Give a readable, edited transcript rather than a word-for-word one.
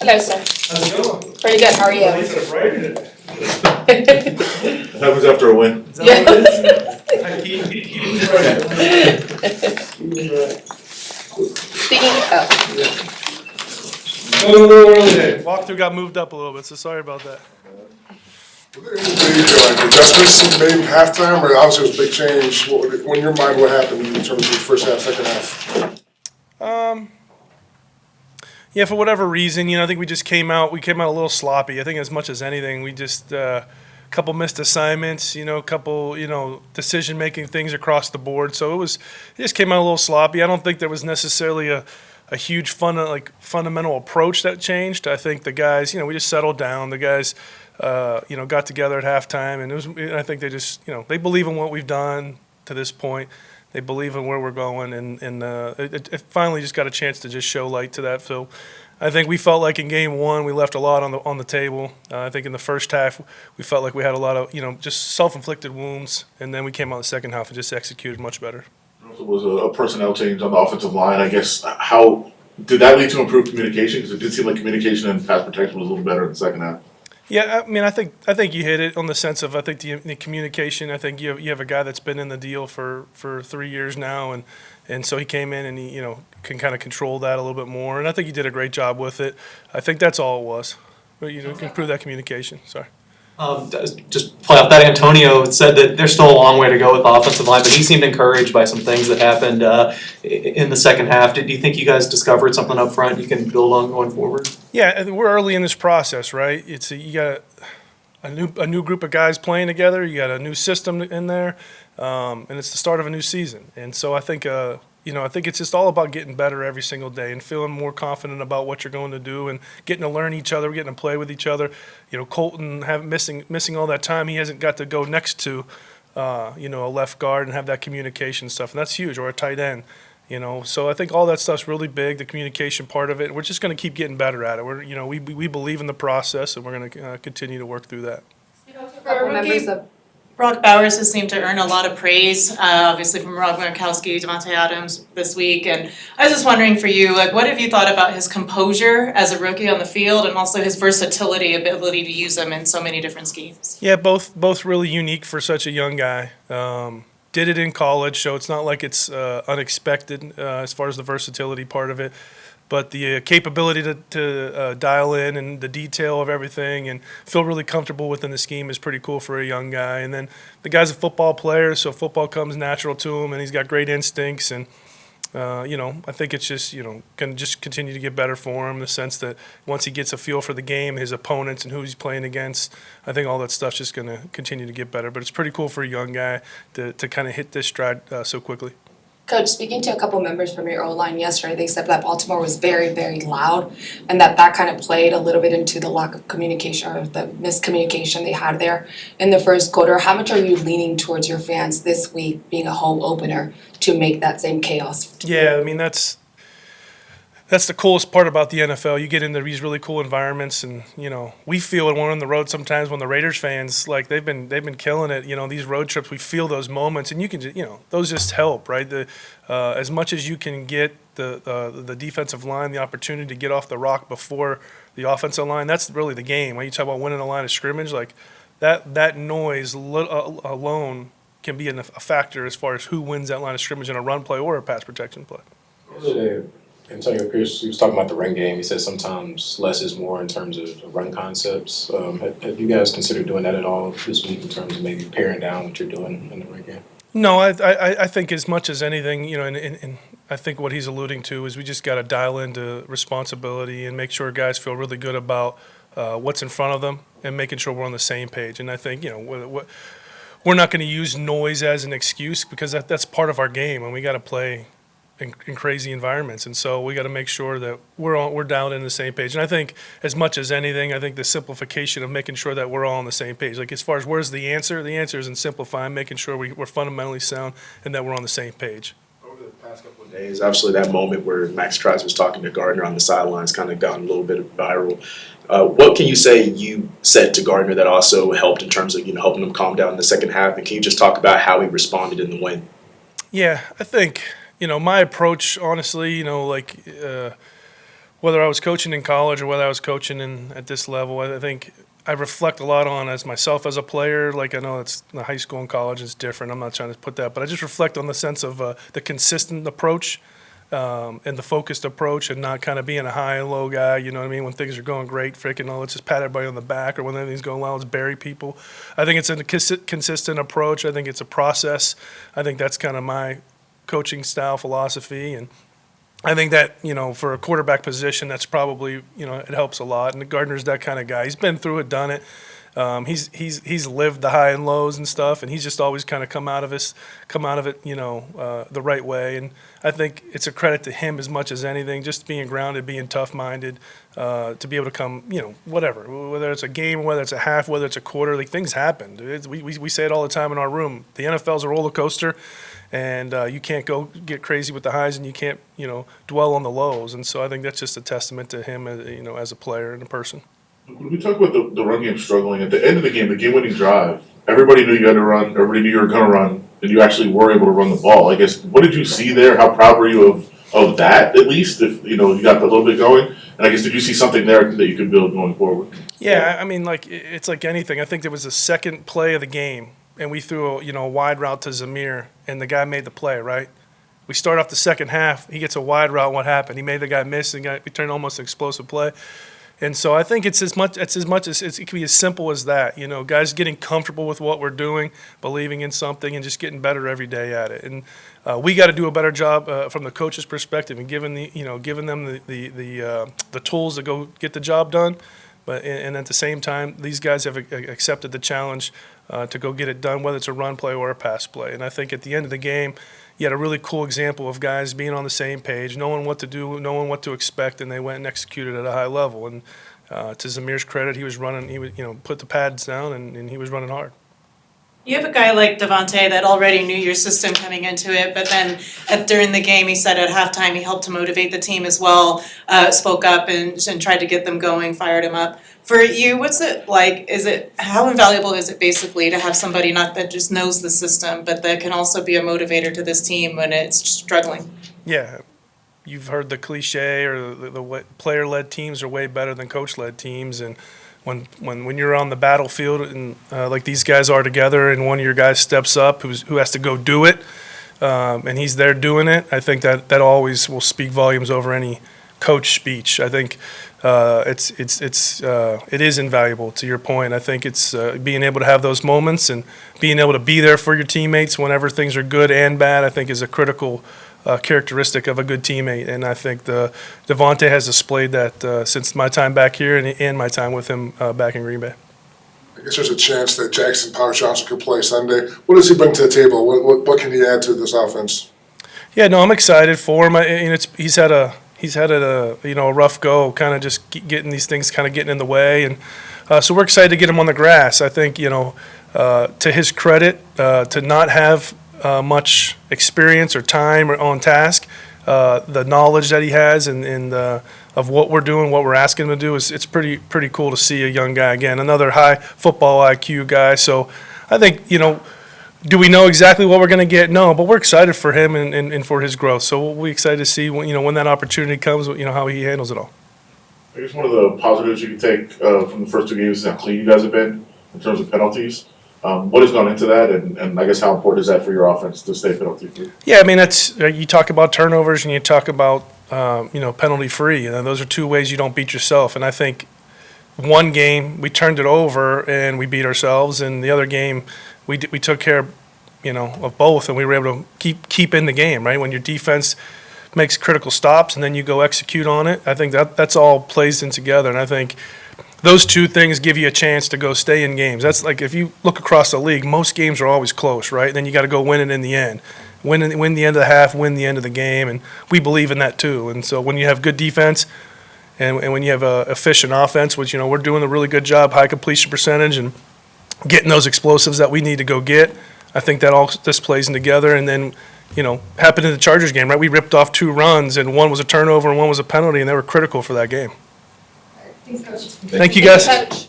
go, sir? How's it going? Pretty good. How are you? Lisa's writing it. That was after a win. Is that what it is? He's right. Speaking. Going a little early today. Walkthrough got moved up a little bit, so sorry about that. Were there any big adjustments made halftime, or obviously it was a big change? What, in your mind, what happened in terms of first half, second half? Yeah, for whatever reason, I think we came out a little sloppy. I think as much as anything, we just couple missed assignments, a couple, decision-making things across the board. So it just came out a little sloppy. I don't think there was necessarily a huge fundamental approach that changed. I think the guys, we just settled down. The guys, got together at halftime, and I think they just, they believe in what we've done to this point. They believe in where we're going, and it finally just got a chance to just show light to that. So I think we felt like in game one we left a lot on the table. I think in the first half we felt like we had a lot of just self-inflicted wounds, and then we came out in the second half and just executed much better. There was a personnel change on the offensive line. I guess how did that lead to improved communication? Because it did seem like communication and pass protection was a little better in the second half. Yeah, I mean, I think you hit it on the sense of the communication. I think you have a guy that's been in the deal for 3 years now, and so he came in and he can kind of control that a little bit more. And I think he did a great job with it. I think that's all it was. But improve that communication. Sorry. Just play off that. Antonio said that there's still a long way to go with the offensive line, but he seemed encouraged by some things that happened in the second half. Do you think you guys discovered something up front you can build on going forward? Yeah, we're early in this process, right? You got a new group of guys playing together. You got a new system in there, and it's the start of a new season. And so I think I think it's just all about getting better every single day and feeling more confident about what you're going to do and getting to learn each other, getting to play with each other. Colton missing all that time. He hasn't got to go next to, a left guard and have that communication stuff, and that's huge, or a tight end. So I think all that stuff's really big, the communication part of it. We're just going to keep getting better at it. We believe in the process, and we're going to continue to work through that. For members of Brock Bowers has seemed to earn a lot of praise, obviously from Rob Gronkowski, Devonta Adams this week, and I was just wondering for you, what have you thought about his composure as a rookie on the field, and also his versatility, ability to use them in so many different schemes? Yeah, both really unique for such a young guy. Did it in college, so it's not like it's unexpected as far as the versatility part of it. But the capability to dial in and the detail of everything and feel really comfortable within the scheme is pretty cool for a young guy. And then the guy's a football player, so football comes natural to him, and he's got great instincts. And, I think it's just, going to just continue to get better for him in the sense that once he gets a feel for the game, his opponents and who he's playing against, I think all that stuff's just going to continue to get better. But it's pretty cool for a young guy to kind of hit this stride so quickly. Coach, speaking to a couple members from your O-line yesterday, they said that Baltimore was very, very loud, and that kind of played a little bit into the lack of communication or the miscommunication they had there in the first quarter. How much are you leaning towards your fans this week, being a home opener, to make that same chaos? Yeah, I mean, that's the coolest part about the NFL. You get into these really cool environments, and we feel it when we're on the road sometimes. When the Raiders fans, they've been killing it. These road trips, we feel those moments, and you can just, those just help, right? As much as you can get the defensive line the opportunity to get off the rock before the offensive line, that's really the game. When you talk about winning a line of scrimmage, that noise alone can be a factor as far as who wins that line of scrimmage in a run play or a pass protection play. Antonio Pierce, he was talking about the run game. He said sometimes less is more in terms of run concepts. Have you guys considered doing that at all this week in terms of maybe paring down what you're doing in the run game? No, I think as much as anything, and I think what he's alluding to is we just got to dial into responsibility and make sure guys feel really good about what's in front of them and making sure we're on the same page. And I think, we're not going to use noise as an excuse because that's part of our game, and we got to play in crazy environments, and so we got to make sure that we're down in the same page. And I think as much as anything, I think the simplification of making sure that we're all on the same page. As far as where's the answer is in simplifying, making sure we're fundamentally sound and that we're on the same page. Over the past couple of days, absolutely that moment where Max Trice was talking to Gardner on the sidelines kind of gotten a little bit viral. What can you say you said to Gardner that also helped in terms of helping him calm down in the second half? And can you just talk about how he responded in the win? Yeah, I think my approach, honestly, whether I was coaching in college or whether I was coaching at this level, I think I reflect a lot on as myself as a player. Like, I know it's the high school and college is different. I'm not trying to put that, but I just reflect on the sense of the consistent approach and the focused approach, and not kind of being a high and low guy. You know what I mean? When things are going great, freaking, let's just pat everybody on the back, or when everything's going well, let's bury people. I think it's a consistent approach. I think it's a process. I think that's kind of my coaching style philosophy, and I think that, for a quarterback position, that's probably, it helps a lot. And Gardner's that kind of guy. He's been through it, done it. He's lived the high and lows and stuff, and he's just always kind of come out of it, the right way. And I think it's a credit to him as much as anything, just being grounded, being tough-minded, to be able to come, whatever, whether it's a game, whether it's a half, whether it's a quarter, like, things happen. We say it all the time in our room. The NFL's a roller coaster. And you can't go get crazy with the highs, and you can't, dwell on the lows. And so I think that's just a testament to him, as a player and a person. When we talk about the run game struggling, at the end of the game-winning drive, everybody knew you had to run, everybody knew you were going to run, and you actually were able to run the ball. I guess, what did you see there? How proud were you of that, at least, if, you got a little bit going? And I guess, did you see something there that you could build going forward? Yeah, I mean, like, it's like anything. I think there was the second play of the game, and we threw a wide route to Zamir, and the guy made the play, right? We start off the second half, he gets a wide route, what happened? He made the guy miss, and we turned almost an explosive play. And so I think it's as much as it can be as simple as that. Guys getting comfortable with what we're doing, believing in something, and just getting better every day at it. And we got to do a better job from the coach's perspective, and giving them the tools to go get the job done. But and at the same time, these guys have accepted the challenge to go get it done, whether it's a run play or a pass play. And I think at the end of the game, you had a really cool example of guys being on the same page, knowing what to do, knowing what to expect, and they went and executed at a high level. And to Zamir's credit, he was running. He put the pads down, and he was running hard. You have a guy like Davante that already knew your system coming into it, but then during the game, he said at halftime he helped to motivate the team as well, spoke up and tried to get them going, fired them up. For you, what's it like? How invaluable is it basically to have somebody not that just knows the system, but that can also be a motivator to this team when it's struggling? Yeah, you've heard the cliche, or the player-led teams are way better than coach-led teams, and when you're on the battlefield and like these guys are together, and one of your guys steps up who has to go do it, and he's there doing it, I think that always will speak volumes over any coach speech. I think it is invaluable, to your point. I think it's being able to have those moments and being able to be there for your teammates whenever things are good and bad, I think is a critical characteristic of a good teammate. And I think Devonta has displayed that since my time back here and my time with him back in Green Bay. I guess there's a chance that Jackson Powers-Johnson could play Sunday. What does he bring to the table? What can he add to this offense? Yeah, no, I'm excited for him. He's had a rough go, kind of just getting these things kind of getting in the way, and so we're excited to get him on the grass. I think to his credit, to not have much experience or time or on task, the knowledge that he has and of what we're doing, what we're asking him to do, it's pretty cool to see a young guy again, another high football IQ guy. So I think do we know exactly what we're going to get? No, but we're excited for him and for his growth. So we'll be excited to see when that opportunity comes, how he handles it all. I guess one of the positives you can take from the first two games is how clean you guys have been in terms of penalties. What has gone into that, and I guess how important is that for your offense to stay penalty free? Yeah, I mean, that's you talk about turnovers and you talk about penalty free, and those are two ways you don't beat yourself. And I think one game we turned it over and we beat ourselves, and the other game we took care of both, and we were able to keep in the game, right? When your defense makes critical stops and then you go execute on it, I think that's all plays in together. And I think those two things give you a chance to go stay in games. That's like if you look across the league, most games are always close, right? And then you got to go win it in the end. Win the end of the half, win the end of the game, and we believe in that too. And so when you have good defense and when you have a efficient offense, which we're doing a really good job, high completion percentage and getting those explosives that we need to go get, I think that all this plays in together. And then happened in the Chargers game, right? We ripped off 2 runs, and one was a turnover and one was a penalty, and they were critical for that game. Thanks, Coach. Thank you, guys. Coach.